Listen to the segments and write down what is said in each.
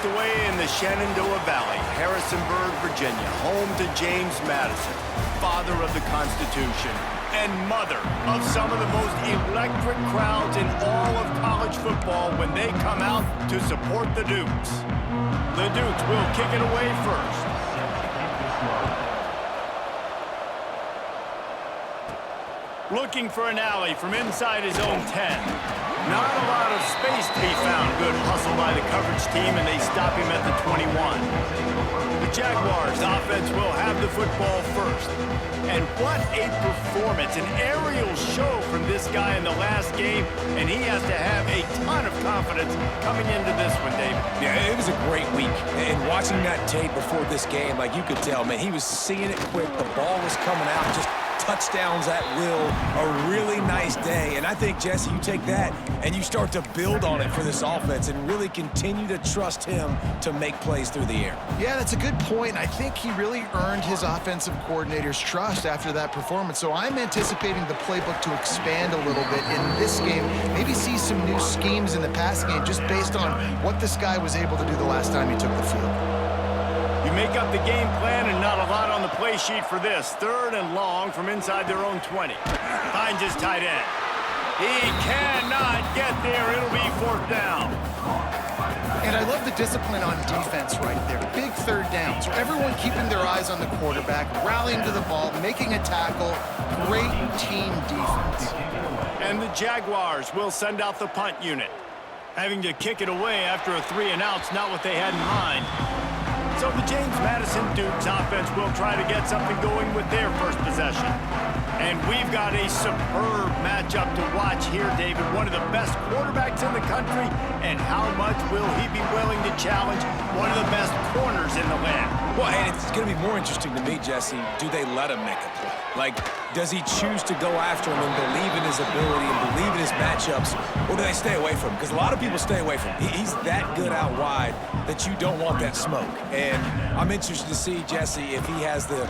tucked away in the Shenandoah Valley, Harrisonburg, Virginia, home to James Madison, father of the Constitution and mother of some of the most electric crowds in all of college football when they come out to support the Dukes. The Dukes will kick it away first. Looking for an alley from inside his own 10. Not a lot of space to be found. Good hustle by the coverage team, and they stop him at the 21. The Jaguars offense will have the football first. And what a performance, an aerial show from this guy in the last game, and he has to have a ton of confidence coming into this one, David. Yeah, it was a great week. And watching that tape before this game, like you could tell, man, he was seeing it quick. The ball was coming out, just touchdowns at will. A really nice day. And I think, Jesse, you take that and you start to build on it for this offense and really continue to trust him to make plays through the air. Yeah, that's a good point. I think he really earned his offensive coordinator's trust after that performance. So I'm anticipating the playbook to expand a little bit in this game. Maybe see some new schemes in the passing game just based on what this guy was able to do the last time he took the field. You make up the game plan and not a lot on the play sheet for this. 3rd and long from inside their own 20. Finds his tight end. He cannot get there. It'll be 4th down. And I love the discipline on defense right there. Big 3rd down. So everyone keeping their eyes on the quarterback, rallying to the ball, making a tackle. Great team defense. And the Jaguars will send out the punt unit. Having to kick it away after a 3-and-out's not what they had in mind. So the James Madison Dukes offense will try to get something going with their first possession. And we've got a superb matchup to watch here, David. One of the best quarterbacks in the country. And how much will he be willing to challenge one of the best corners in the land? Well, and it's going to be more interesting to me, Jesse, do they let him make a play? Like, does he choose to go after him and believe in his ability and believe in his matchups, or do they stay away from him? Because a lot of people stay away from him. He's that good out wide that you don't want that smoke. And I'm interested to see, Jesse, if he has the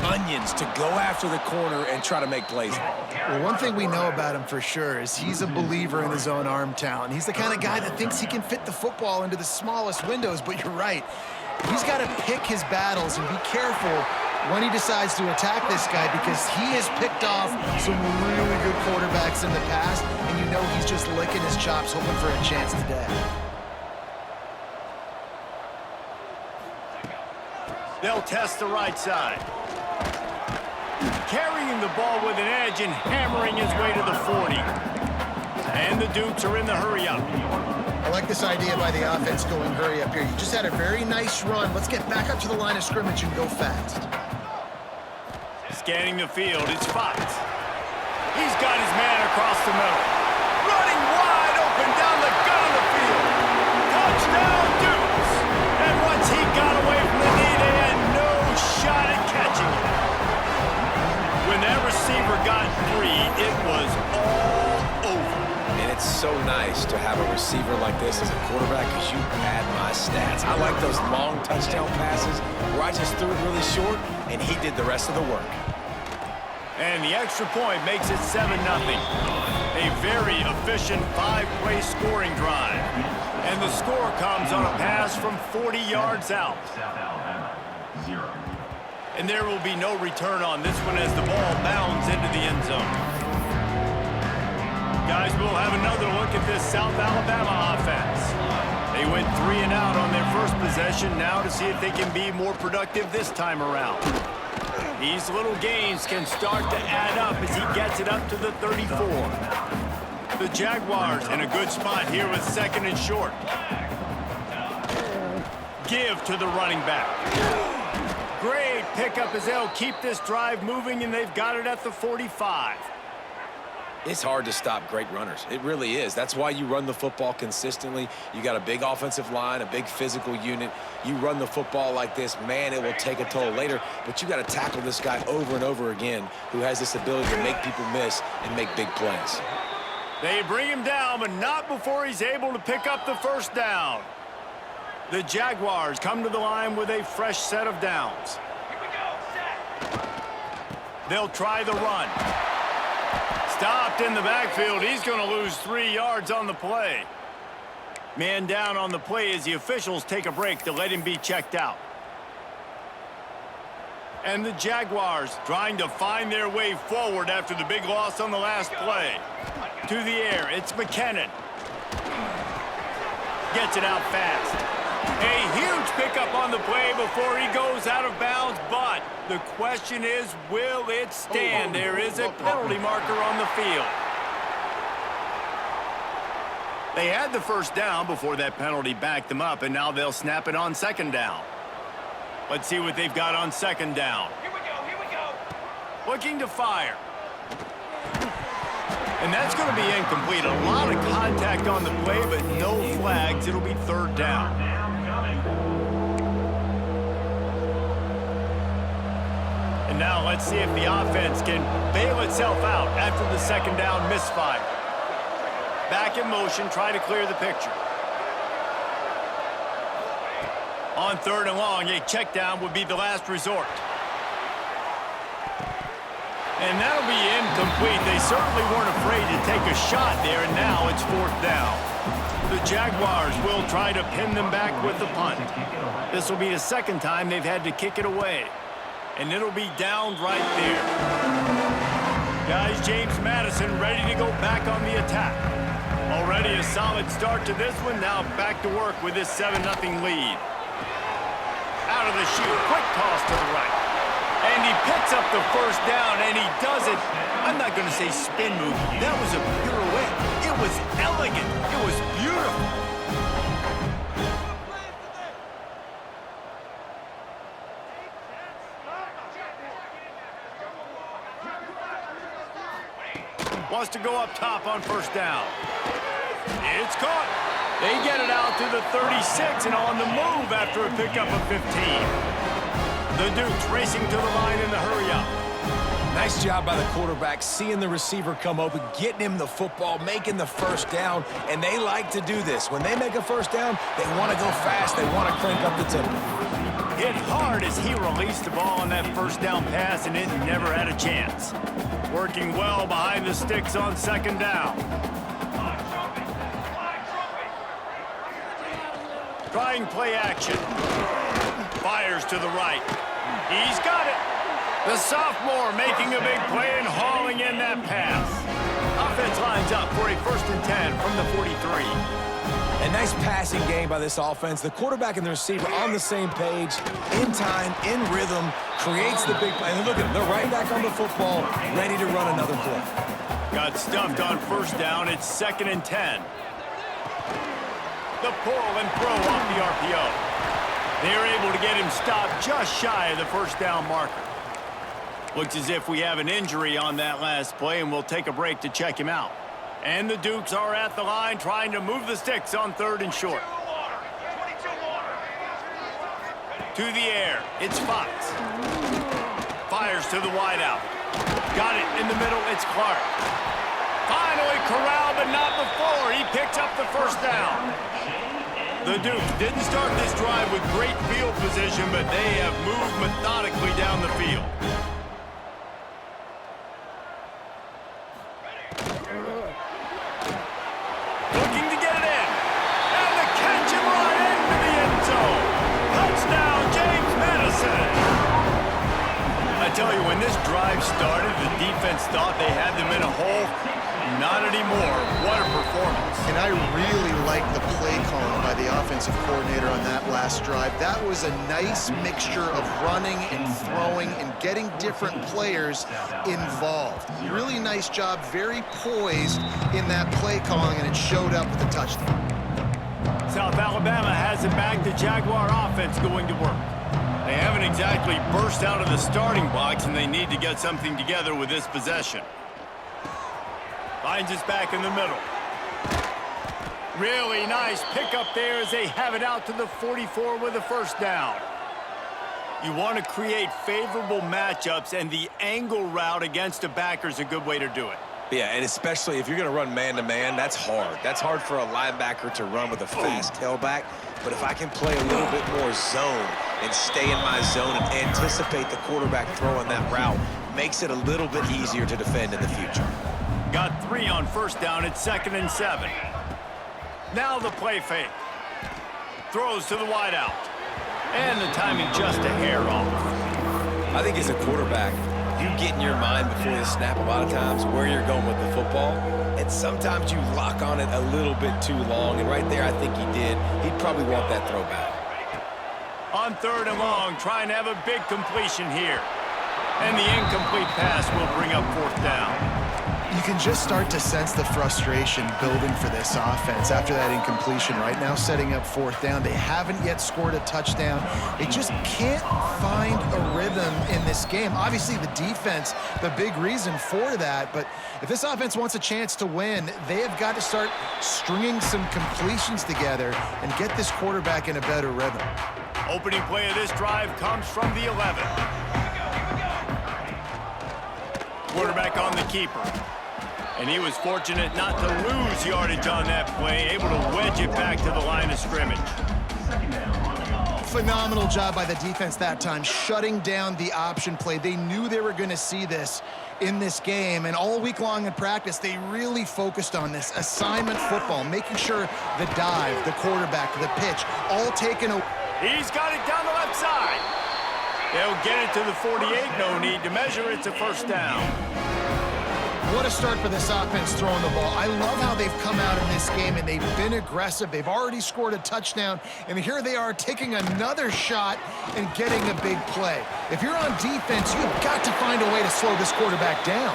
onions to go after the corner and try to make plays. Well, one thing we know about him for sure is he's a believer in his own arm talent. He's the kind of guy that thinks he can fit the football into the smallest windows, but you're right. He's got to pick his battles and be careful when he decides to attack this guy because he has picked off some really good quarterbacks in the past, and you know he's just licking his chops hoping for a chance today. They'll test the right side. Carrying the ball with an edge and hammering his way to the 40. And the Dukes are in the hurry-up. I like this idea by the offense going hurry up here. You just had a very nice run. Let's get back up to the line of scrimmage and go fast. Scanning the field, it's Fox. He's got his man across the middle. Running wide open down the gut of the field. Touchdown, Dukes! And once he got away from the knee, they had no shot at catching it. When that receiver got free, it was all over. And it's so nice to have a receiver like this as a quarterback because you pad my stats. I like those long touchdown passes where I just threw it really short and he did the rest of the work. And the extra point makes it 7-0. A very efficient 5-play scoring drive. And the score comes on a pass from 40 yards out. And there will be no return on this one as the ball bounds into the end zone. Guys, we'll have another look at this South Alabama offense. They went 3-and-out on their first possession, now to see if they can be more productive this time around. These little gains can start to add up as he gets it up to the 34. The Jaguars in a good spot here with 2nd and short. Give to the running back. Great pickup as they'll keep this drive moving, and they've got it at the 45. It's hard to stop great runners. It really is. That's why you run the football consistently. You got a big offensive line, a big physical unit. You run the football like this, man, it will take a toll later. But you got to tackle this guy over and over again who has this ability to make people miss and make big plays. They bring him down, but not before he's able to pick up the first down. The Jaguars come to the line with a fresh set of downs. They'll try the run. Stopped in the backfield. He's going to lose 3 yards on the play. Man down on the play as the officials take a break to let him be checked out. And the Jaguars trying to find their way forward after the big loss on the last play. To the air, it's McKinnon. Gets it out fast. A huge pickup on the play before he goes out of bounds, but the question is, will it stand? There is a penalty marker on the field. They had the first down before that penalty backed them up, and now they'll snap it on second down. Let's see what they've got on second down. Here we go. Looking to fire. And that's going to be incomplete. A lot of contact on the play, but no flags. It'll be third down. And now let's see if the offense can bail itself out after the second down misfire. Back in motion, try to clear the picture. On third and long, a check down would be the last resort. And that'll be incomplete. They certainly weren't afraid to take a shot there, and now it's fourth down. The Jaguars will try to pin them back with the punt. This will be the second time they've had to kick it away. And it'll be down right there. Guys, James Madison ready to go back on the attack. Already a solid start to this one. Now back to work with this 7-0 lead. Out of the chute, quick toss to the right. And he picks up the first down, and he does it. I'm not going to say spin move. That was a pirouette. It was elegant. It was beautiful. Wants to go up top on first down. It's caught. They get it out to the 36 and on the move after a pickup of 15. The Dukes racing to the line in the hurry-up. Nice job by the quarterback, seeing the receiver come open, getting him the football, making the first down, and they like to do this. When they make a first down, they want to go fast. They want to crank up the tempo. Hit hard as he released the ball on that first down pass, and it never had a chance. Working well behind the sticks on second down. Trying play action. Fires to the right. He's got it. The sophomore making a big play and hauling in that pass. Offense lines up for a 1st and 10 from the 43. A nice passing game by this offense. The quarterback and the receiver on the same page, in time, in rhythm, creates the big play. And look at them, they're right back on the football, ready to run another play. Got stuffed on first down. It's 2nd and 10. The pull and throw off the RPO. They're able to get him stopped just shy of the first down marker. Looks as if we have an injury on that last play, and we'll take a break to check him out. And the Dukes are at the line trying to move the sticks on 3rd and short. To the air, it's Fox. Fires to the wideout. Got it in the middle, it's Clark. Finally corralled, but not before. He picks up the first down. The Dukes didn't start this drive with great field position, but they have moved methodically down the field. Looking to get it in. And the catch and run into the end zone. Touchdown, James Madison. I tell you, when this drive started, the defense thought they had them in a hole. Not anymore. What a performance. And I really like the play calling by the offensive coordinator on that last drive. That was a nice mixture of running and throwing and getting different players involved. Really nice job, very poised in that play calling, and it showed up with a touchdown. South Alabama has it back. The Jaguar offense going to work. They haven't exactly burst out of the starting blocks, and they need to get something together with this possession. Finds us back in the middle. Really nice pickup there as they have it out to the 44 with a first down. You want to create favorable matchups, and the angle route against a backer is a good way to do it. Yeah, and especially if you're going to run man-to-man, that's hard. That's hard for a linebacker to run with a fast tailback. But if I can play a little bit more zone and stay in my zone and anticipate the quarterback throwing that route, makes it a little bit easier to defend in the future. Got 3 on first down. It's 2nd and 7. Now the play fake. Throws to the wideout. And the timing just a hair off. I think as a quarterback, you get in your mind before the snap a lot of times where you're going with the football. And sometimes you lock on it a little bit too long. And right there, I think he did. He'd probably want that throw back. On 3rd and long, trying to have a big completion here. And the incomplete pass will bring up 4th down. You can just start to sense the frustration building for this offense after that incompletion. Right now, setting up 4th down. They haven't yet scored a touchdown. They just can't find a rhythm in this game. Obviously, the defense, the big reason for that. But if this offense wants a chance to win, they have got to start stringing some completions together and get this quarterback in a better rhythm. Opening play of this drive comes from the 11. Quarterback on the keeper. And he was fortunate not to lose yardage on that play, able to wedge it back to the line of scrimmage. Phenomenal job by the defense that time, shutting down the option play. They knew they were going to see this in this game, and all week long in practice, they really focused on this assignment football, making sure the dive, the quarterback, the pitch, all taken away. He's got it down the left side. They'll get it to the 48, no need to measure. It's a 1st down. What a start for this offense throwing the ball. I love how they've come out in this game, and they've been aggressive. They've already scored a touchdown, and here they are taking another shot and getting a big play. If you're on defense, you've got to find a way to slow this quarterback down.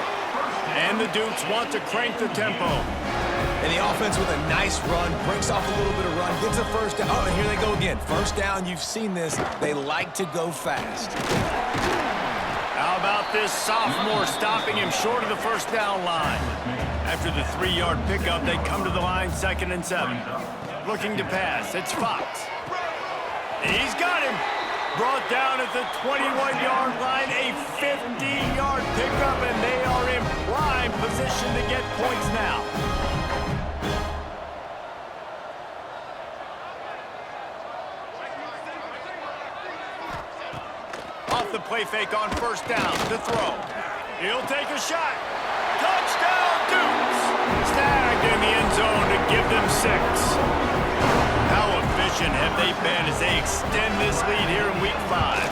And the Dukes want to crank the tempo. And the offense with a nice run, breaks off a little bit of run, gets a 1st down. Oh, and here they go again. 1st down, you've seen this. They like to go fast. How about this sophomore stopping him short of the 1st down line? After the 3-yard pickup, they come to the line 2nd and 7. Looking to pass, it's Fox. He's got him. Brought down at the 21-yard line, a 50-yard pickup, and they are in prime position to get points now. The play fake on 1st down to throw. He'll take a shot. Touchdown, Dukes! Snagged in the end zone to give them 6. How efficient have they been as they extend this lead here in Week 5?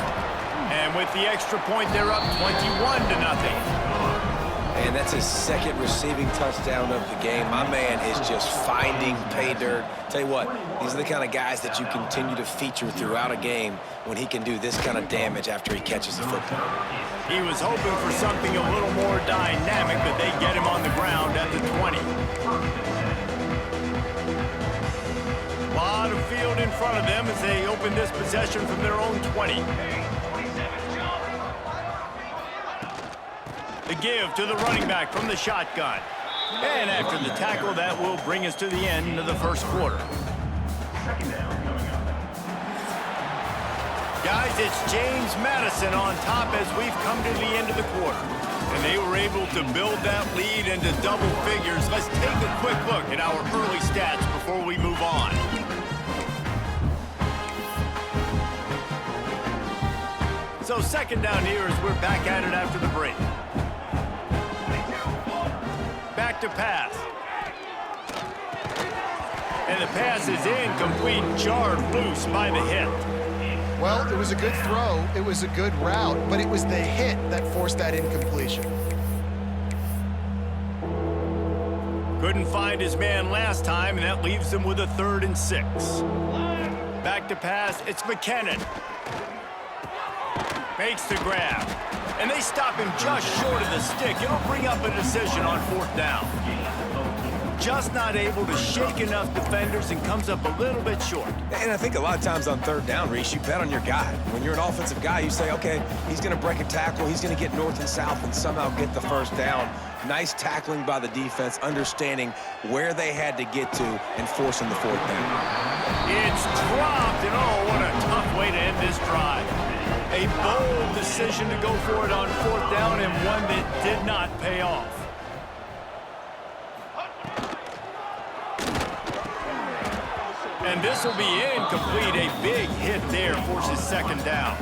And with the extra point, they're up 21-0. And that's his 2nd receiving touchdown of the game. My man is just finding pay dirt. Tell you what, these are the kind of guys that you continue to feature throughout a game when he can do this kind of damage after he catches the football. He was hoping for something a little more dynamic, but they get him on the ground at the 20. A lot of field in front of them as they open this possession from their own 20. The give to the running back from the shotgun. And after the tackle, that will bring us to the end of the 1st quarter. Guys, it's James Madison on top as we've come to the end of the quarter. And they were able to build that lead into double figures. Let's take a quick look at our early stats before we move on. So 2nd down here as we're back at it after the break. Back to pass. And the pass is incomplete, jarred loose by the hit. Well, it was a good throw. It was a good route, but it was the hit that forced that incompletion. Couldn't find his man last time, and that leaves him with a 3rd and 6. Back to pass, it's McKinnon. Makes the grab. And they stop him just short of the stick. It'll bring up a decision on 4th down. Just not able to shake enough defenders and comes up a little bit short. And I think a lot of times on 3rd down, Reese, you bet on your guy. When you're an offensive guy, you say, okay, he's going to break a tackle, he's going to get north and south and somehow get the 1st down. Nice tackling by the defense, understanding where they had to get to and forcing the 4th down. It's dropped, and oh, what a tough way to end this drive. A bold decision to go for it on 4th down and one that did not pay off. And this will be incomplete. A big hit there forces 2nd down.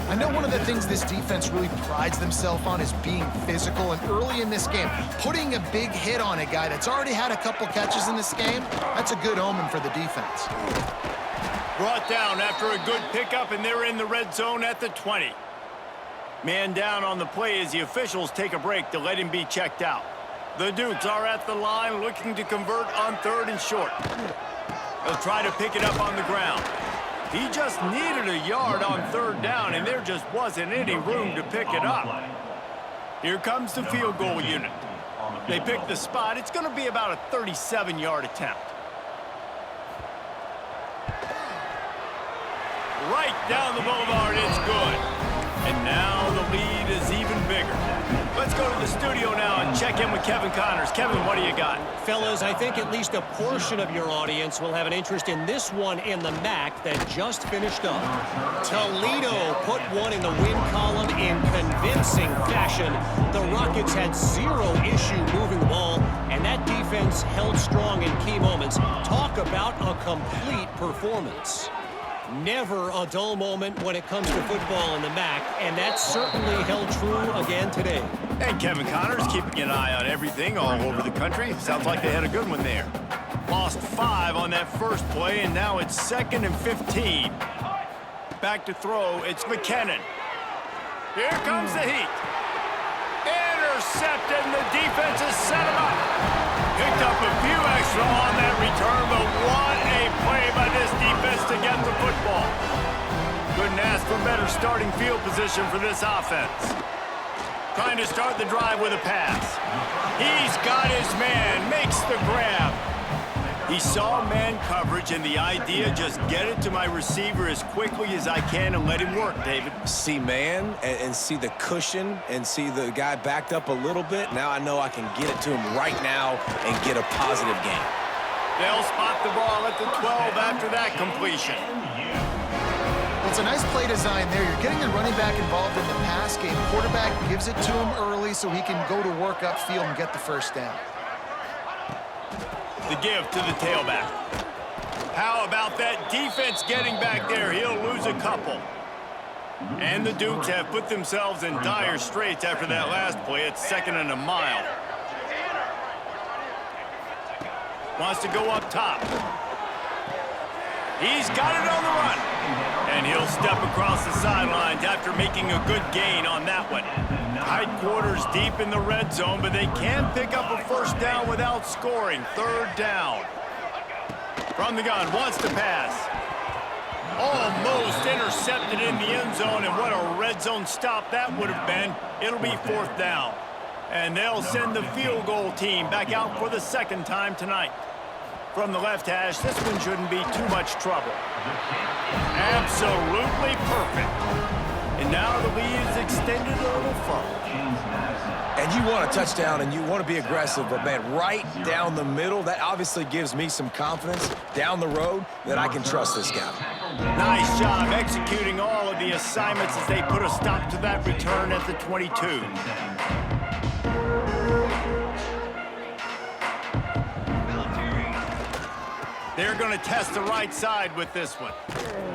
I know one of the things this defense really prides themselves on is being physical, and early in this game, putting a big hit on a guy that's already had a couple catches in this game, that's a good omen for the defense. Brought down after a good pickup, and they're in the red zone at the 20. Man down on the play as the officials take a break to let him be checked out. The Dukes are at the line looking to convert on 3rd and short. They'll try to pick it up on the ground. He just needed a yard on 3rd down, and there just wasn't any room to pick it up. Here comes the field goal unit. They pick the spot. It's going to be about a 37-yard attempt. Right down the boulevard, it's good. And now the lead is even bigger. Let's go to the studio now and check in with Kevin Connors. Kevin, what do you got? Fellas, I think at least a portion of your audience will have an interest in this one in the MAC that just finished up. Toledo put one in the win column in convincing fashion. The Rockets had zero issue moving the ball, and that defense held strong in key moments. Talk about a complete performance. Never a dull moment when it comes to football in the MAC, and that certainly held true again today. And Kevin Connors keeping an eye on everything all over the country. Sounds like they had a good one there. Lost 5 on that first play, and now it's 2nd and 15. Back to throw, it's McKinnon. Here comes the heat. Intercepted, and the defense has set him up. Picked up a few extra on that return, but what a play by this defense to get the football. Couldn't ask for better starting field position for this offense. Trying to start the drive with a pass. He's got his man, makes the grab. He saw man coverage, and the idea, just get it to my receiver as quickly as I can and let him work, David. See man and see the cushion and see the guy backed up a little bit. Now I know I can get it to him right now and get a positive gain. They'll spot the ball at the 12 after that completion. Well, it's a nice play design there. You're getting the running back involved in the pass game. Quarterback gives it to him early so he can go to work upfield and get the first down. The give to the tailback. How about that defense getting back there? He'll lose a couple. And the Dukes have put themselves in dire straits after that last play. It's 2nd and a mile. Wants to go up top. He's got it on the run. And he'll step across the sidelines after making a good gain on that one. Tight quarters deep in the red zone, but they can pick up a first down without scoring. 3rd down. From the gun, wants to pass. Almost intercepted in the end zone, and what a red zone stop that would have been. It'll be 4th down. And they'll send the field goal team back out for the 2nd time tonight. From the left hash, this one shouldn't be too much trouble. Absolutely perfect. And now the lead is extended a little further. And you want a touchdown and you want to be aggressive, but man, right down the middle, that obviously gives me some confidence down the road that I can trust this guy. Nice job executing all of the assignments as they put a stop to that return at the 22. They're going to test the right side with this one.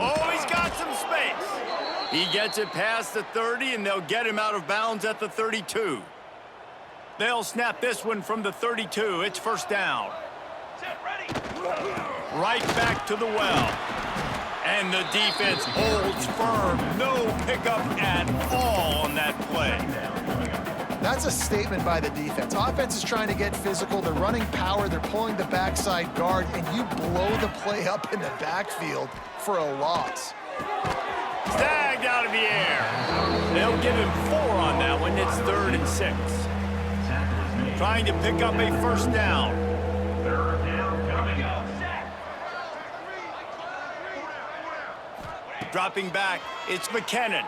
Oh, he's got some space. He gets it past the 30, and they'll get him out of bounds at the 32. They'll snap this one from the 32. It's 1st down. Right back to the well. And the defense holds firm. No pickup at all on that play. That's a statement by the defense. Offense is trying to get physical. They're running power. They're pulling the backside guard, and you blow the play up in the backfield for a loss. Snagged out of the air. They'll give him 4 on that one. It's 3rd and 6. Trying to pick up a 1st down. Dropping back, it's McKinnon.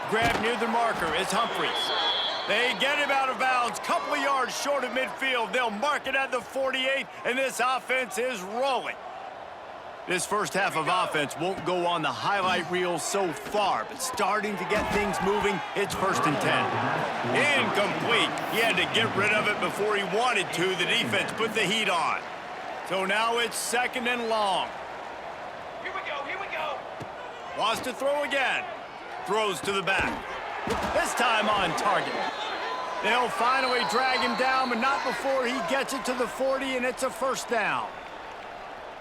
Grab near the marker, it's Humphries. They get him out of bounds, couple of yards short of midfield. They'll mark it at the 48, and this offense is rolling. This first half of offense won't go on the highlight reel so far, but starting to get things moving, it's 1st and 10. Incomplete. He had to get rid of it before he wanted to. The defense put the heat on. So now it's 2nd and long. Here we go, here we go. Wants to throw again. Throws to the back. This time on target. They'll finally drag him down, but not before he gets it to the 40, and it's a first down.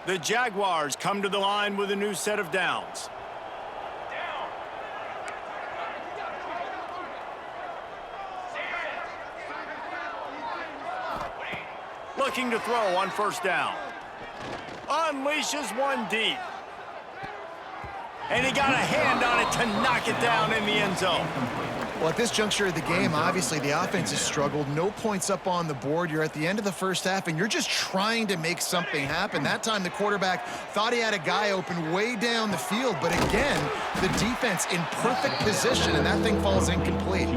The Jaguars come to the line with a new set of downs. Looking to throw on first down. Unleashes one deep. And he got a hand on it to knock it down in the end zone. Well, at this juncture of the game, obviously the offense has struggled. No points up on the board. You're at the end of the first half, and you're just trying to make something happen. That time the quarterback thought he had a guy open way down the field, but again, the defense in perfect position, and that thing falls incomplete.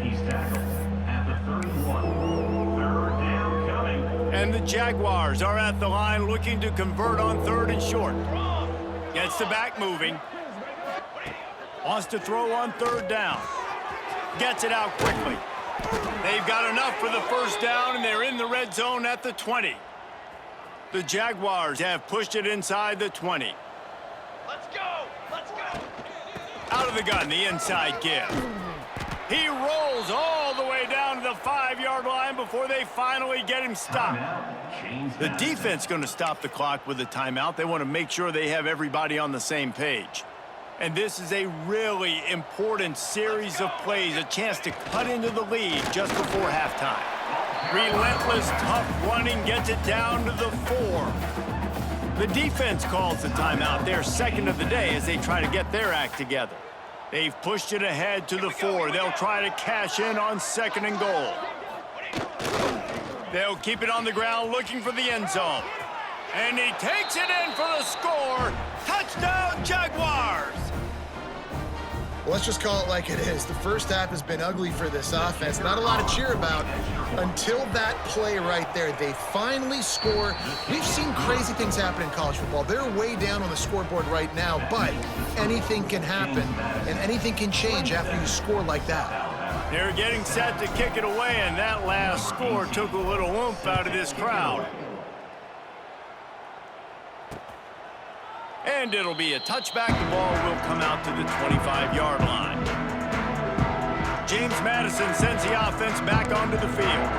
He's tackled at the 31. Third down coming. And the Jaguars are at the line looking to convert on third and short. Gets the back moving. Wants to throw on third down. Gets it out quickly. They've got enough for the first down, and they're in the red zone at the 20. The Jaguars have pushed it inside the 20. Let's go! Let's go! Out of the gun, the inside give. He rolls all the way down to the 5-yard line before they finally get him stopped. The defense going to stop the clock with a timeout. They want to make sure they have everybody on the same page. And this is a really important series of plays, a chance to cut into the lead just before halftime. Relentless, tough running gets it down to the 4. The defense calls the timeout, their second of the day, as they try to get their act together. They've pushed it ahead to the 4. They'll try to cash in on second and goal. They'll keep it on the ground looking for the end zone. And he takes it in for the score. Touchdown, Jaguars! Well, let's just call it like it is. The first half has been ugly for this offense. Not a lot to cheer about until that play right there. They finally score. We've seen crazy things happen in college football. They're way down on the scoreboard right now, but anything can happen, and anything can change after you score like that. They're getting set to kick it away, and that last score took a little oomph out of this crowd. And it'll be a touchback. The ball will come out to the 25-yard line. James Madison sends the offense back onto the field.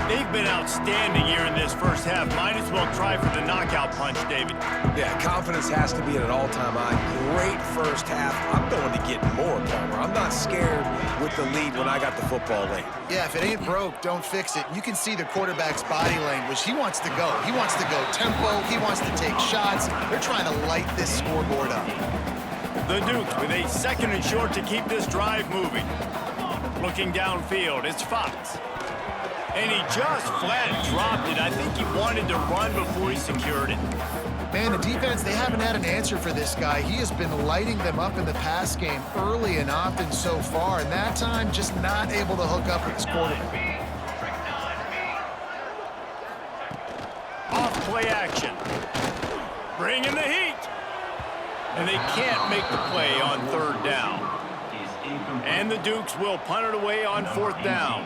They've been outstanding here in this first half. Might as well try for the knockout punch, David. Yeah, confidence has to be at an all-time high. Great first half. I'm going to get more, Palmer. I'm not scared with the lead when I got the football late. Yeah, if it ain't broke, don't fix it. You can see the quarterback's body language. He wants to go. He wants to go tempo. He wants to take shots. They're trying to light this scoreboard up. The Dukes with a second and short to keep this drive moving. Looking downfield, it's Fox. And he just flat dropped it. I think he wanted to run before he secured it. Man, the defense, they haven't had an answer for this guy. He has been lighting them up in the pass game early and often so far, and that time just not able to hook up with his quarterback. Off play action. Bring in the heat. And they can't make the play on third down. And the Dukes will punt it away on fourth down.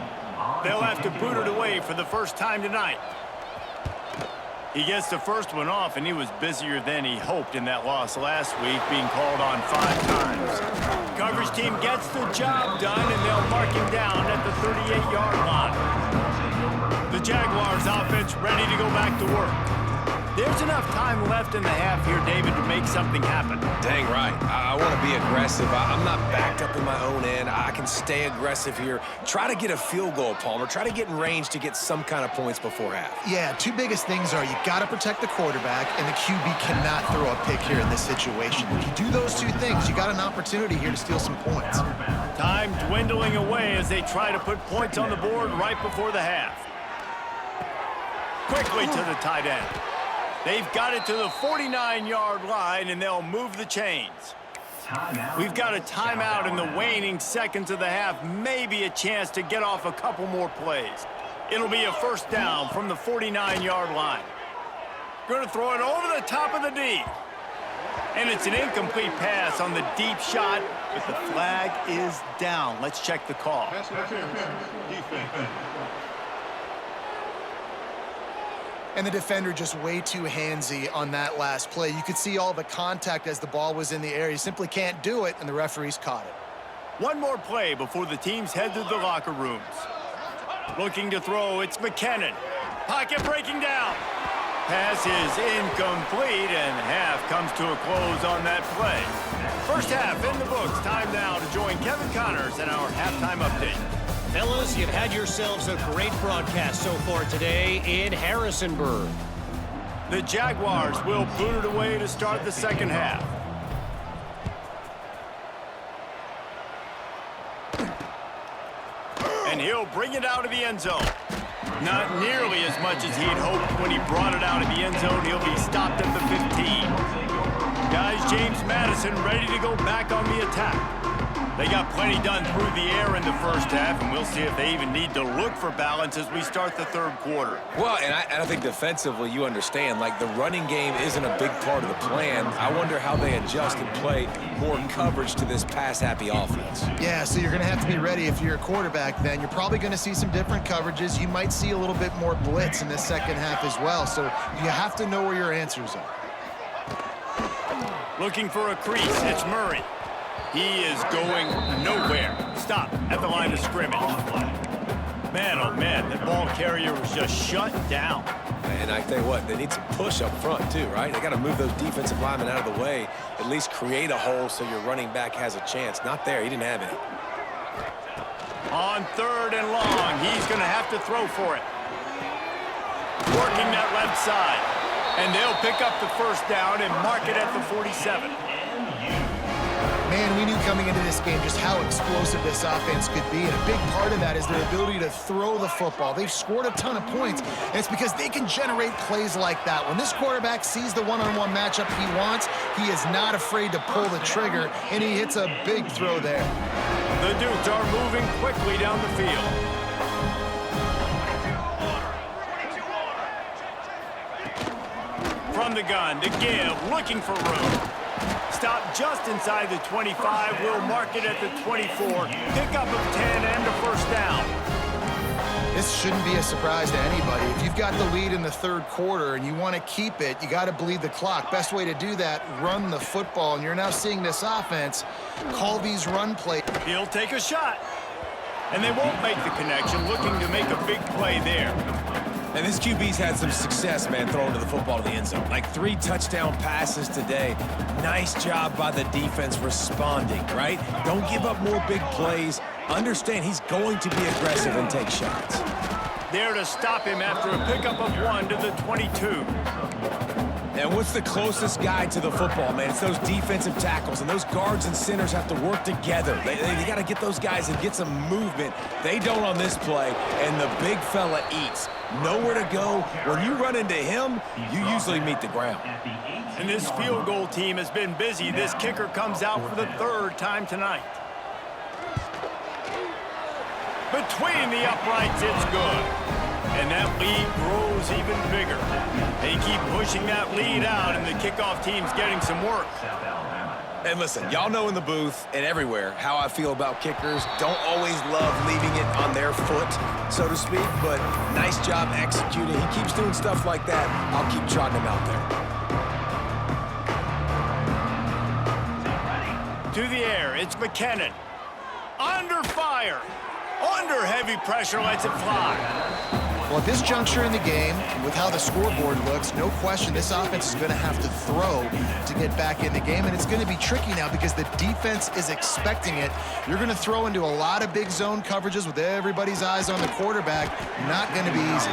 They'll have to boot it away for the first time tonight. He gets the first one off, and he was busier than he hoped in that loss last week, being called on 5 times. Coverage team gets the job done, and they'll mark him down at the 38-yard line. The Jaguars offense ready to go back to work. There's enough time left in the half here, David, to make something happen. Dang right. I want to be aggressive. I'm not backed up in my own end. I can stay aggressive here. Try to get a field goal, Palmer. Try to get in range to get some kind of points before half. Yeah, 2 biggest things are you got to protect the quarterback, and the QB cannot throw a pick here in this situation. If you do those 2 things, you got an opportunity here to steal some points. Time dwindling away as they try to put points on the board right before the half. Quickly to the tight end. They've got it to the 49-yard line, and they'll move the chains. We've got a timeout in the waning seconds of the half, maybe a chance to get off a couple more plays. It'll be a first down from the 49-yard line. Going to throw it over the top of the D. And it's an incomplete pass on the deep shot, but the flag is down. Let's check the call. and the defender just way too handsy on that last play. You could see all the contact as the ball was in the air. He simply can't do it, and the referees caught it. One more play before the teams head to the locker rooms. Looking to throw, it's McKinnon. Pocket breaking down. Pass is incomplete, and half comes to a close on that play. First half in the books. Time now to join Kevin Connors in our halftime update. Fellas, you've had yourselves a great broadcast so far today in Harrisonburg. The Jaguars will boot it away to start the second half. And he'll bring it out of the end zone. Not nearly as much as he had hoped when he brought it out of the end zone. He'll be stopped at the 15. Guys, James Madison ready to go back on the attack. They got plenty done through the air in the first half, and we'll see if they even need to look for balance as we start the third quarter. Well, and I think defensively, you understand, like the running game isn't a big part of the plan. I wonder how they adjust and play more coverage to this pass-happy offense. Yeah, so you're going to have to be ready if you're a quarterback then. You're probably going to see some different coverages. You might see a little bit more blitz in this second half as well, so you have to know where your answers are. Looking for a crease, it's Murray. He is going nowhere. Stop at the line of scrimmage. Man, oh man, the ball carrier was just shut down. And I tell you what, they need some push up front too, right? They got to move those defensive linemen out of the way, at least create a hole so your running back has a chance. Not there, he didn't have any. On third and long, he's going to have to throw for it. Working that left side. And they'll pick up the first down and mark it at the 47. Man, we knew coming into this game just how explosive this offense could be, and a big part of that is their ability to throw the football. They've scored a ton of points, and it's because they can generate plays like that. When this quarterback sees the one-on-one matchup he wants, he is not afraid to pull the trigger, and he hits a big throw there. The Dukes are moving quickly down the field. From the gun to give, looking for room. Stop just inside the 25. We'll mark it at the 24. Pickup of 10 and a first down. This shouldn't be a surprise to anybody. If you've got the lead in the third quarter and you want to keep it, you got to bleed the clock. Best way to do that, run the football. And you're now seeing this offense call these run plays. He'll take a shot. And they won't make the connection, looking to make a big play there. And this QB's had some success, man, throwing to the football to the end zone. Like 3 touchdown passes today. Nice job by the defense responding, right? Don't give up more big plays. Understand he's going to be aggressive and take shots. There to stop him after a pickup of 1 to the 22. And what's the closest guy to the football, man? It's those defensive tackles, and those guards and centers have to work together. They got to get those guys and get some movement. They don't on this play, and the big fella eats. Nowhere to go. When you run into him, you usually meet the ground. And this field goal team has been busy. This kicker comes out for the third time tonight. Between the uprights, it's good. And that lead grows even bigger. They keep pushing that lead out, and the kickoff team's getting some work. And listen, y'all know in the booth and everywhere how I feel about kickers. Don't always love leaving it on their foot, so to speak, but nice job executing. He keeps doing stuff like that. I'll keep trotting him out there. To the air, it's McKinnon. Under fire. Under heavy pressure, lets it fly. Well, at this juncture in the game, with how the scoreboard looks, no question this offense is going to have to throw to get back in the game, and it's going to be tricky now because the defense is expecting it. You're going to throw into a lot of big zone coverages with everybody's eyes on the quarterback. Not going to be easy.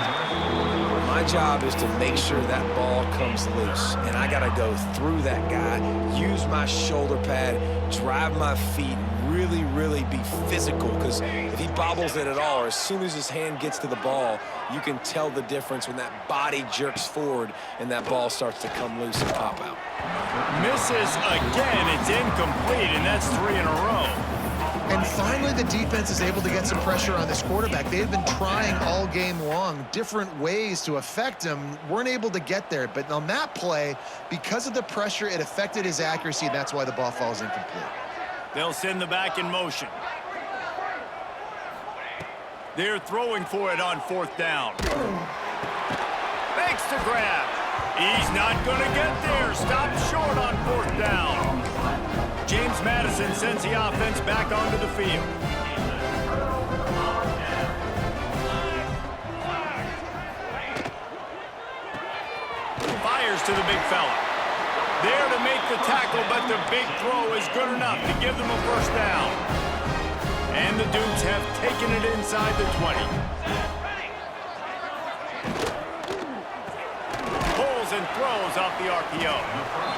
My job is to make sure that ball comes loose, and I got to go through that guy, use my shoulder pad, drive my feet, really be physical, because if he bobbles it at all, or as soon as his hand gets to the ball, you can tell the difference when that body jerks forward and that ball starts to come loose and pop out. Misses again. It's incomplete, and that's 3 in a row. And finally, the defense is able to get some pressure on this quarterback. They've been trying all game long different ways to affect him. Weren't able to get there. But on that play, because of the pressure, it affected his accuracy, and that's why the ball falls incomplete. They'll send the back in motion. They're throwing for it on 4th down. makes the grab. He's not going to get there. Stopped short on 4th down. James Madison sends the offense back onto the field. Fires to the big fella. There to make the tackle, but the big throw is good enough to give them a 1st down. And the Dukes have taken it inside the 20. Pulls and throws off the RPO.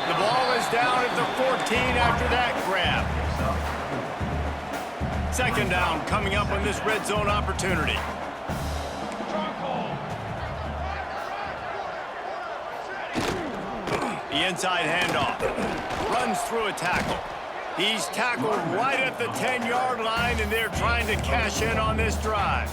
The ball is down at the 14 after that grab. 2nd down coming up on this red zone opportunity. The inside handoff. Runs through a tackle. He's tackled right at the 10-yard line, and they're trying to cash in on this drive.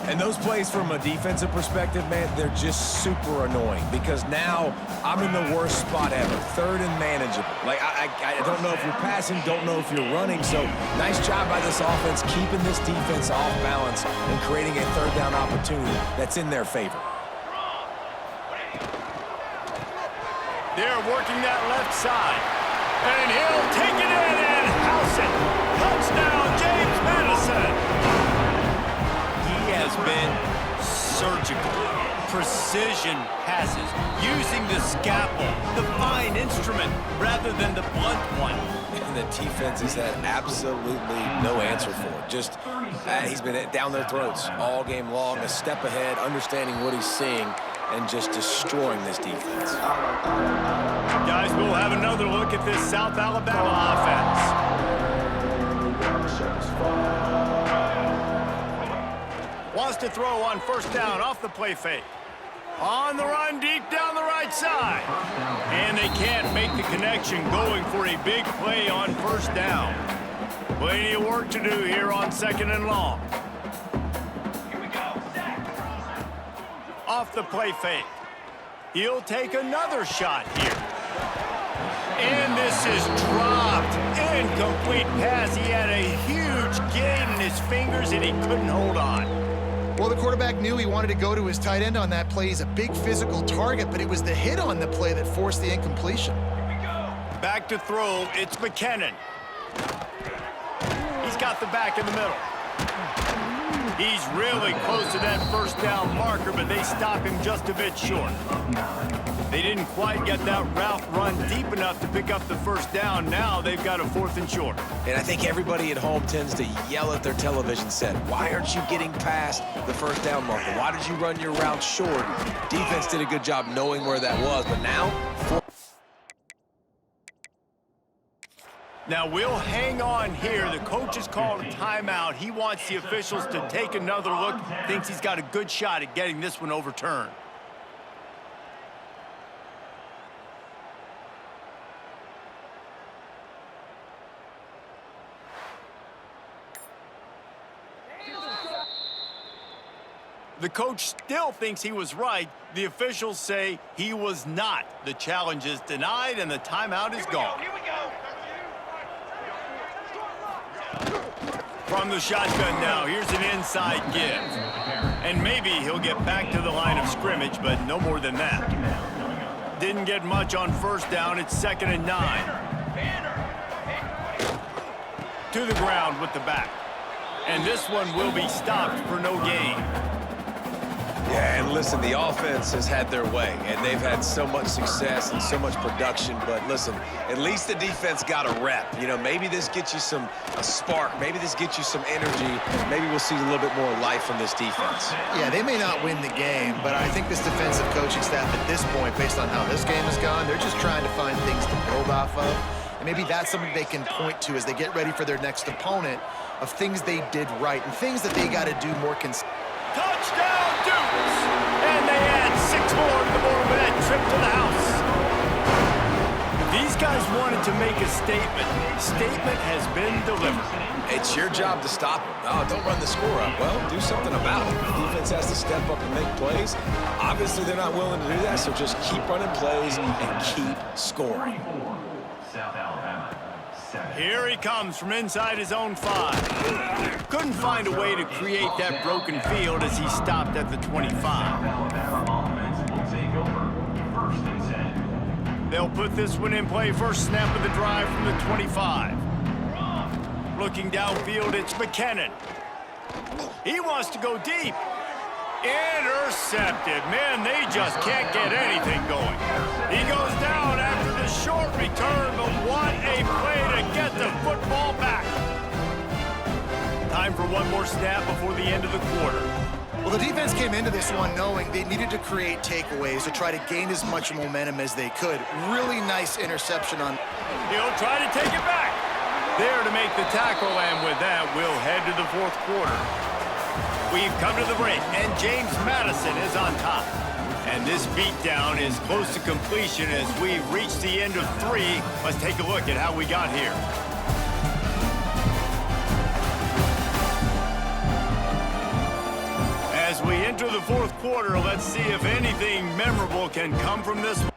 And those plays from a defensive perspective, man, they're just super annoying because now I'm in the worst spot ever. 3rd and manageable. Like, I don't know if you're passing, don't know if you're running. So nice job by this offense keeping this defense off balance and creating a 3rd down opportunity that's in their favor. They're working that left side. And he'll take it in and house it. Touchdown, James Madison. He has been surgical. Precision passes, using the scalpel, the fine instrument, rather than the blunt one. And the defense has had absolutely no answer for it. Just, he's been down their throats all game long, a step ahead, understanding what he's seeing, and just destroying this defense. Guys, we'll have another look at this South Alabama offense. Wants to throw on 1st down off the play fake. On the run deep down the right side. And they can't make the connection going for a big play on 1st down. Plenty of work to do here on 2nd and long. Off the play fake. He'll take another shot here. And this is dropped. Incomplete pass. He had a huge gain in his fingers and he couldn't hold on. Well, the quarterback knew he wanted to go to his tight end on that play. He's a big physical target, but it was the hit on the play that forced the incompletion. Back to throw. It's McKinnon. He's got the back in the middle. He's really close to that 1st down marker, but they stop him just a bit short. They didn't quite get that route run deep enough to pick up the 1st down. Now they've got a 4th and short. And I think everybody at home tends to yell at their television set, why aren't you getting past the 1st down marker? Why did you run your route short? Defense did a good job knowing where that was, but now... Now we'll hang on here. The coach has called a timeout. He wants the officials to take another look. Thinks he's got a good shot at getting this one overturned. The coach still thinks he was right. The officials say he was not. The challenge is denied and the timeout is gone. Here we go. From the shotgun now, here's an inside give. And maybe he'll get back to the line of scrimmage, but no more than that. Didn't get much on 1st down. It's 2nd and 9. To the ground with the back. And this one will be stopped for no gain. Yeah, and listen, the offense has had their way, and they've had so much success and so much production, but listen, at least the defense got a rep. You know, maybe this gets you a spark. Maybe this gets you some energy. Maybe we'll see a little bit more life from this defense. Yeah, they may not win the game, but I think this defensive coaching staff at this point, based on how this game has gone, they're just trying to find things to build off of. And maybe that's something they can point to as they get ready for their next opponent of things they did right and things that they got to do more consistently. Touchdown, Dukes! And they add 6 more to the board with that trip to the house. These guys wanted to make a statement. Statement has been delivered. It's your job to stop them. Oh, don't run the score up. Well, do something about it. The defense has to step up and make plays. Obviously, they're not willing to do that, so just keep running plays and keep scoring. South Alabama. Here he comes from inside his own 5. Couldn't find a way to create that broken field as he stopped at the 25. They'll put this one in play. First snap of the drive from the 25. Looking downfield, it's McKinnon. He wants to go deep. Intercepted. Man, they just can't get anything going. He goes down after the short return, but what a play to get the football back. Time for one more snap before the end of the quarter. Well, the defense came into this one knowing they needed to create takeaways to try to gain as much momentum as they could. Really nice interception on... He'll try to take it back. There to make the tackle, and with that, we'll head to the fourth quarter. We've come to the break, and James Madison is on top. And this beatdown is close to completion as we reach the end of 3. Let's take a look at how we got here. As we enter the fourth quarter, let's see if anything memorable can come from this one.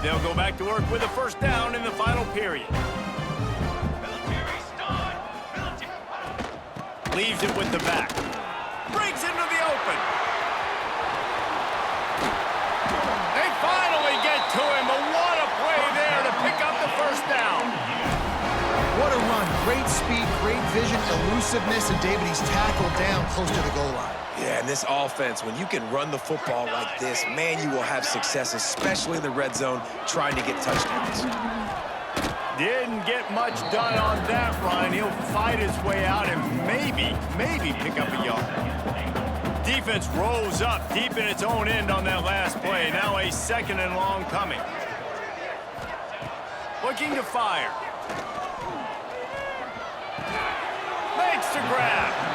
They'll go back to work with a first down in the final period. Military start. Military. Leaves it with the back. Breaks into the open. They finally get to him, but what a play there to pick up the first down. What a run. Great speed, great vision, elusiveness, and David, he's tackled down close to the goal line. Yeah, and this offense, when you can run the football like this, man, you will have success, especially in the red zone, trying to get touchdowns. Didn't get much done on that run. He'll fight his way out and maybe pick up a yard. Defense rolls up deep in its own end on that last play. Now a second and long coming. Looking to fire. Makes the grab.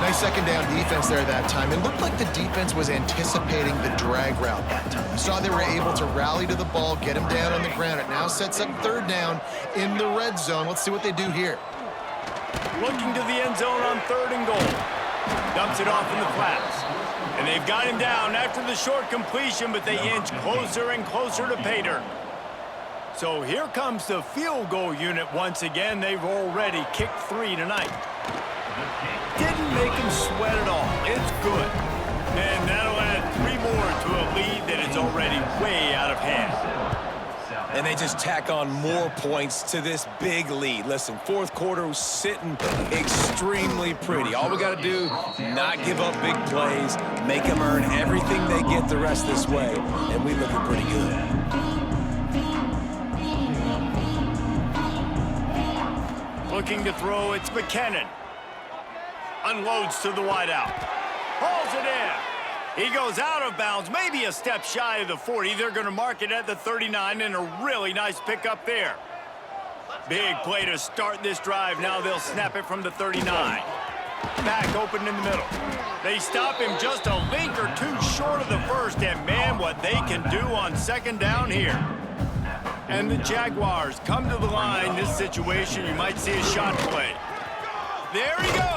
Nice second down defense there that time. It looked like the defense was anticipating the drag route that time. You saw they were able to rally to the ball, get him down on the ground. It now sets up third down in the red zone. Let's see what they do here. Looking to the end zone on 3rd and goal. Dumps it off in the flats. And they've got him down after the short completion, but they inch closer and closer to pay dirt. So here comes the field goal unit once again. They've already kicked 3 tonight. Didn't make him sweat at all. It's good. And that'll add 3 more to a lead that is already way out of hand. And they just tack on more points to this big lead. Listen, fourth quarter was sitting extremely pretty. All we got to do, not give up big plays, make them earn everything they get the rest this way, and we looking pretty good. Looking to throw, it's McKinnon. Unloads to the wideout. Hauls it in. He goes out of bounds, maybe a step shy of the 40. They're going to mark it at the 39, and a really nice pickup there. Big play to start this drive. Now they'll snap it from the 39. Back open in the middle. They stop him just a link or two short of the first, and man, what they can do on second down here. And the Jaguars come to the line. This situation, you might see a shot play. There he goes.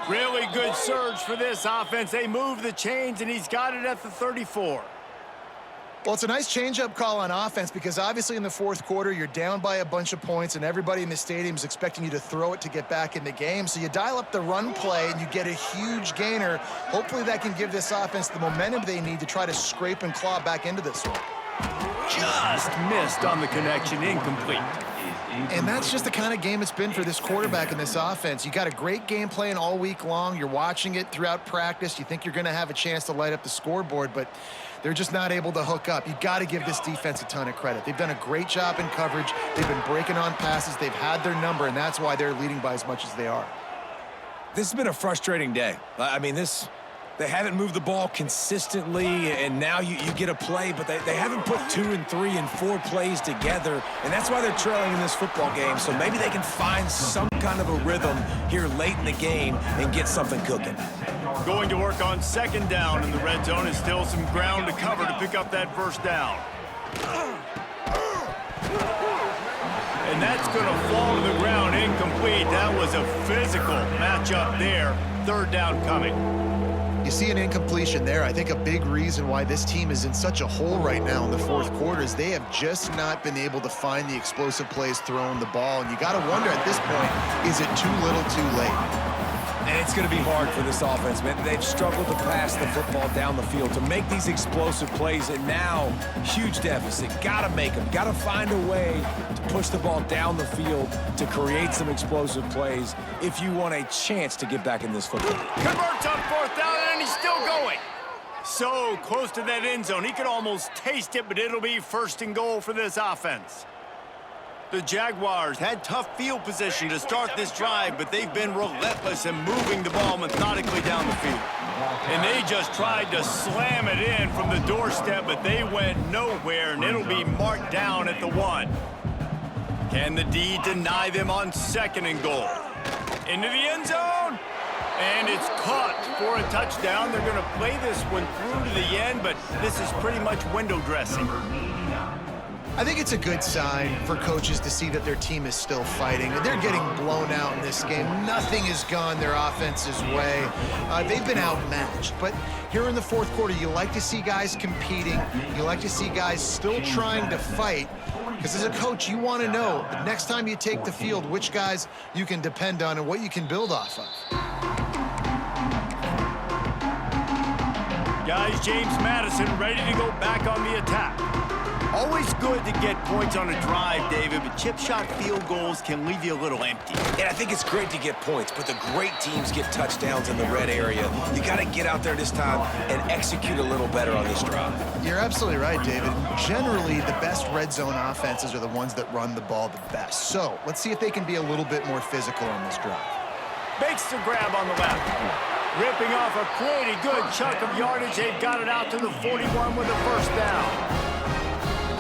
Really good surge for this offense. They move the chains, and he's got it at the 34. Well, it's a nice change-up call on offense because obviously in the fourth quarter, you're down by a bunch of points, and everybody in the stadium is expecting you to throw it to get back in the game. So you dial up the run play, and you get a huge gainer. Hopefully that can give this offense the momentum they need to try to scrape and claw back into this one. Just missed on the connection, incomplete. And that's just the kind of game it's been for this quarterback in this offense. You got a great game plan all week long. You're watching it throughout practice. You think you're going to have a chance to light up the scoreboard, but they're just not able to hook up. You got to give this defense a ton of credit. They've done a great job in coverage. They've been breaking on passes. They've had their number, and that's why they're leading by as much as they are. This has been a frustrating day. I mean, this They haven't moved the ball consistently, and now you get a play, but they haven't put 2 and 3 and 4 plays together, and that's why they're trailing in this football game. So maybe they can find some kind of a rhythm here late in the game and get something cooking. Going to work on second down in the red zone is still some ground to cover to pick up that first down. And that's going to fall to the ground incomplete. That was a physical matchup there. Third down coming. You see an incompletion there. I think a big reason why this team is in such a hole right now in the fourth quarter is they have just not been able to find the explosive plays throwing the ball. And you got to wonder at this point, is it too little too late? And it's going to be hard for this offense, man. They've struggled to pass the football down the field, to make these explosive plays, and now, huge deficit. Got to make them. Got to find a way to push the ball down the field to create some explosive plays if you want a chance to get back in this football. Converts on fourth down, and he's still going. So close to that end zone. He could almost taste it, but it'll be first and goal for this offense. The Jaguars had tough field position to start this drive, but they've been relentless in moving the ball methodically down the field. And they just tried to slam it in from the doorstep, but they went nowhere, and it'll be marked down at the 1. Can the D deny them on second and goal? Into the end zone, and it's caught for a touchdown. They're going to play this one through to the end, but this is pretty much window dressing. I think it's a good sign for coaches to see that their team is still fighting. They're getting blown out in this game. Nothing has gone their offense's way. They've been outmatched. But here in the fourth quarter, you like to see guys competing. You like to see guys still trying to fight. Because as a coach, you want to know the next time you take the field, which guys you can depend on and what you can build off of. Guys, James Madison ready to go back on the attack. Always good to get points on a drive, David, but chip shot field goals can leave you a little empty. And I think it's great to get points, but the great teams get touchdowns in the red area. You got to get out there this time and execute a little better on this drive. You're absolutely right, David. Generally, the best red zone offenses are the ones that run the ball the best. So let's see if they can be a little bit more physical on this drive. Makes the grab on the left. Ripping off a pretty good chunk of yardage. They've got it out to the 41 with a first down.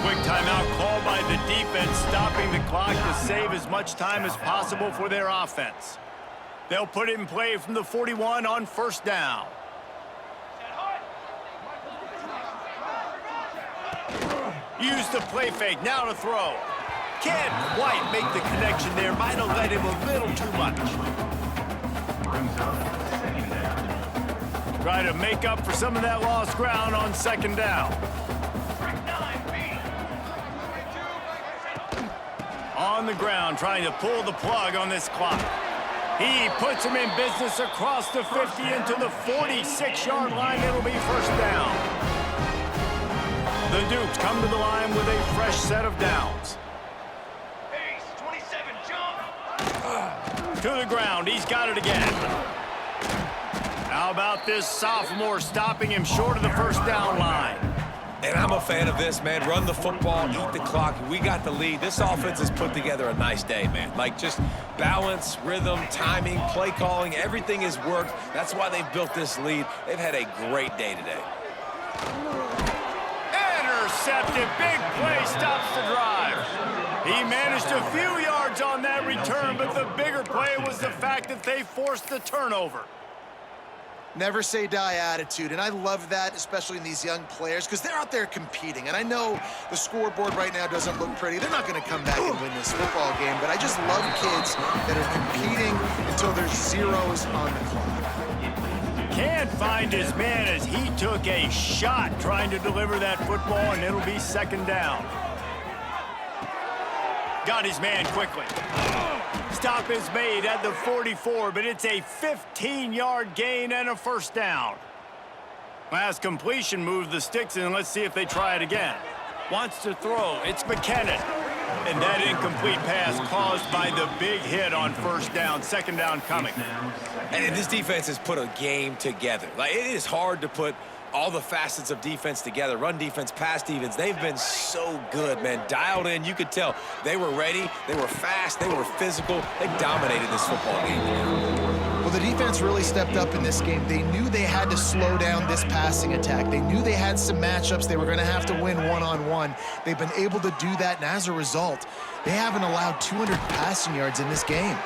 Quick timeout called by the defense, stopping the clock to save as much time as possible for their offense. They'll put it in play from the 41 on first down. Use the play fake, now to throw. Can't quite make the connection there. Might have led him a little too much. Try to make up for some of that lost ground on second down. On the ground, trying to pull the plug on this clock. He puts him in business across the 50 into the 46-yard line. It'll be first down. The Dukes come to the line with a fresh set of downs. Pace, 27, jump. To the ground, he's got it again. How about this sophomore stopping him short of the first down line? And I'm a fan of this, man. Run the football, eat the clock. We got the lead. This offense has put together a nice day, man. Like, just balance, rhythm, timing, play calling, everything has worked. That's why they've built this lead. They've had a great day today. Intercepted. Big play stops the drive. He managed a few yards on that return, but the bigger play was the fact that they forced the turnover. Never say die attitude, and I love that, especially in these young players, because they're out there competing. And I know the scoreboard right now doesn't look pretty. They're not going to come back and win this football game, but I just love kids that are competing until there's zeros on the clock. Can't find his man as he took a shot trying to deliver that football, and it'll be second down. Got his man quickly. Stop is made at the 44, but it's a 15-yard gain and a first down. Last completion moved the sticks, and let's see if they try it again. Wants to throw. It's McKinnon. And that incomplete pass caused by the big hit on first down. Second down coming. And this defense has put a game together. Like, it is hard to put all the facets of defense together, run defense, pass defense. They've been so good, man. Dialed in, you could tell. They were ready, they were fast, they were physical. They dominated this football game. Well, the defense really stepped up in this game. They knew they had to slow down this passing attack. They knew they had some matchups they were going to have to win one-on-one. They've been able to do that, and as a result, they haven't allowed 200 passing yards in this game.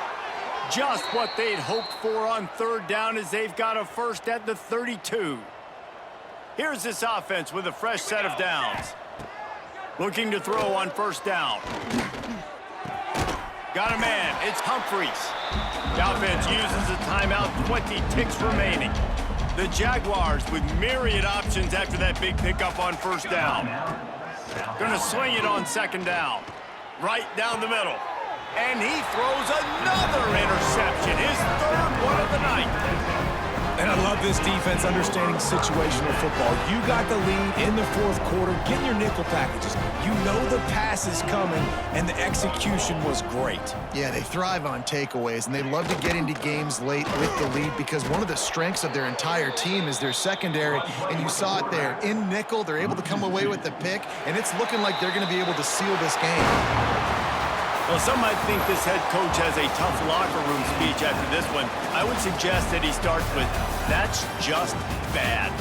Just what they'd hoped for on third down as they've got a first at the 32. Here's this offense with a fresh set of downs. Looking to throw on first down. Got a man, it's Humphries. The offense uses a timeout, 20 ticks remaining. The Jaguars with myriad options after that big pickup on first down. Gonna swing it on second down. Right down the middle. And he throws another interception, his third one of the night. And I love this defense understanding situational football. You got the lead in the fourth quarter, getting your nickel packages. You know the pass is coming, and the execution was great. Yeah, they thrive on takeaways, and they love to get into games late with the lead because one of the strengths of their entire team is their secondary, and you saw it there. In nickel, they're able to come away with the pick, and it's looking like they're going to be able to seal this game. Well, some might think this head coach has a tough locker room speech after this one. I would suggest that he starts with, "That's just bad."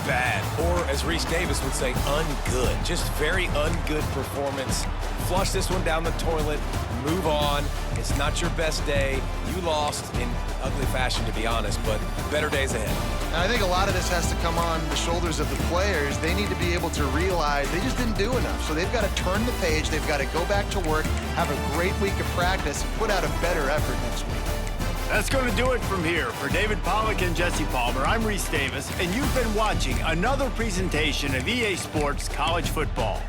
Bad. Or, as Reese Davis would say, ungood. Just very ungood performance. Flush this one down the toilet. Move on. It's not your best day. You lost in ugly fashion, to be honest, but better days ahead. And I think a lot of this has to come on the shoulders of the players. They need to be able to realize they just didn't do enough. So they've got to turn the page. They've got to go back to work, have a great week of practice, and put out a better effort next week. That's going to do it from here. For David Pollack and Jesse Palmer, I'm Reese Davis, and you've been watching another presentation of EA Sports College Football.